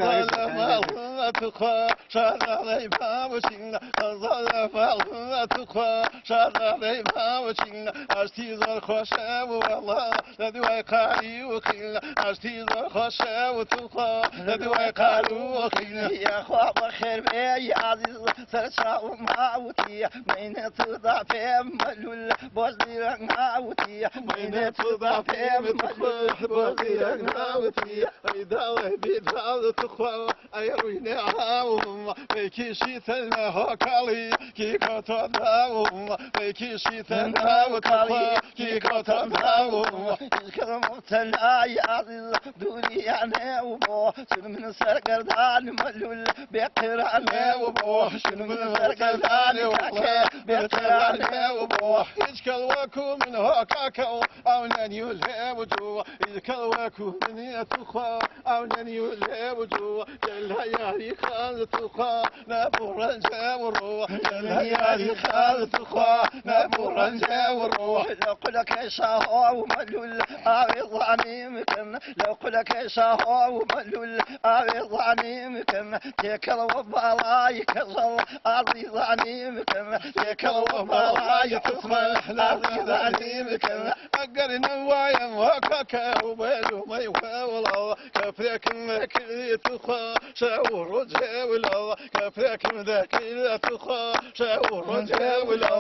ما تخا شاد عليها وشينا غزال ما تخا شاد عليها وشينا اشتيزر خوشة والله لدواي قاري وخينا اشتيزر خوشة وتخا لدواي قاري وخينا يا خواب خير بي يا عزيز سرشا ومعاوتي مين تضع في ملول بوزير معاوتي مين تضع في ملول بوزير معاوتي ايدا بيتها تخا ايروينا هاوم بيكيشي ثنا هوكالي كي كوتون هاوم بيكيشي ثنا وكالي كي كوتون هاوم الكلام تلا يا عزيز دولي انا وبو شنو من سرقردان ملول بقران وبو شنو من سرقردان والله بقران وبو يشكل وكو من هوكاكو او نانيول وجو يشكل وكو من يتخا او نانيول وجو الهيالي خالد تخا نبور الجاور الهيالي خالد تخا نبور الجاور لو قلك شاهو وملول اعظاني مكن لو قلك شاهو وملول اعظاني مكن تكل وبالاي كزل اعظاني مكن تكل وبالاي تصمل اعظاني مكن اقر نوايا وكاكا وبالو ما يوالله كفرك مكلي تخا شاور جاولا كفرك مذاكي تخا شاور جاولا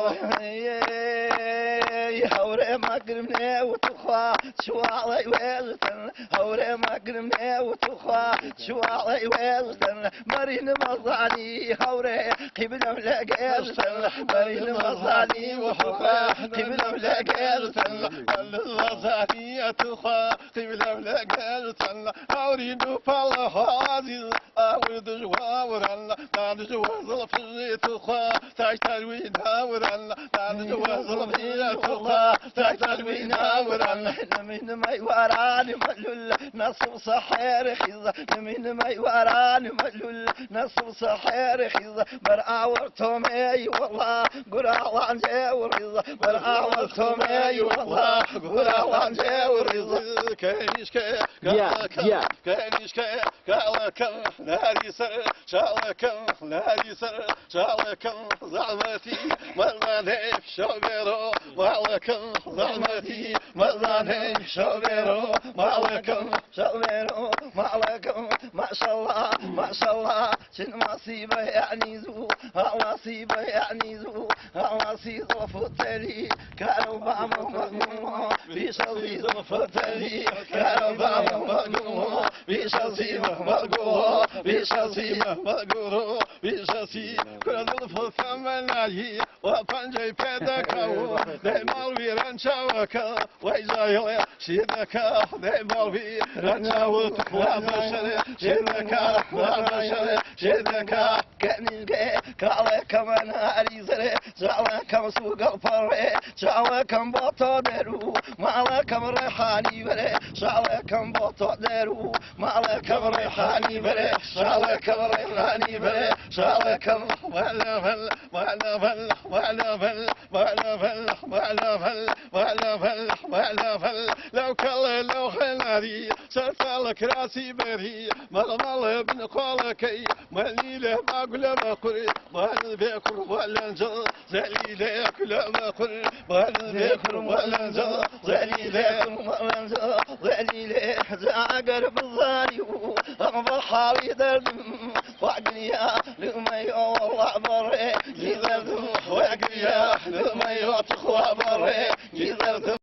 هوري ما قرمني وتخا شو علي ويلتن هوري ما قرمني وتخا شو علي ويلتن مرين مصاني هوري قبل ملاقيلتن مرين مصاني وحقا قبل ملاقيلتن المصاني تخا قبل ملاقيلتن هوري نوفال هازي أورد جواورا نادي جواز الفجي تخا تحتاج وين هاورا نادي جواز الفجي تخا تحتاج وين هاورا من ما يوراني ملول نصب صحير خيزة من ما يوراني ملول نصب صحير خيزة برعاور تومي والله قرا وانجي وريزة برعاور تومي والله قرا وانجي وريزة كاينيش كاينيش كالكم ناري سر شالكم ناري سر شالكم زعمتي مرماني شوبيرو مالكم زعمتي مرماني شوبيرو مالكم شوبيرو مالكم ما شاء الله ما شاء الله شن مصيبة يعني زو مصيبة يعني زو مصيبة فتلي كانوا بعمل مجموعة بيشوي فتلي كانوا بعمل مجموعة بيشوي مجموعة بيشوي مجموعة بيشوي كل ظلف ثمناي وفنجي بدكوا دايما ويران شوكا ويجاي شيدكا دايما ويران شوكا وفشل شيدكا وفشل شيدكا كنيجي كاله كمان عريزة جاله كم سوق الفرع جاله كم بطل درو ماله كم ريحاني بره جاله كم بطل درو ماله كم ريحاني بره جاله كم ريحاني بره جاله كم ولا بل ولا بل ولا بل ولا بل ولا بل ولا بل ولا بل لو كل لو خلاري صرت لك راسي بري مال بن قولكي مليله ما اقول ما قري ما بكر ولا نجل زليله كل ما قري ما بكر ولا نجل زليله ولا نجل زليله زاقر بالظالي أغفر حالي درد وعقليا لما والله بري يزرد وعقليا لما يعتق وبري يزرد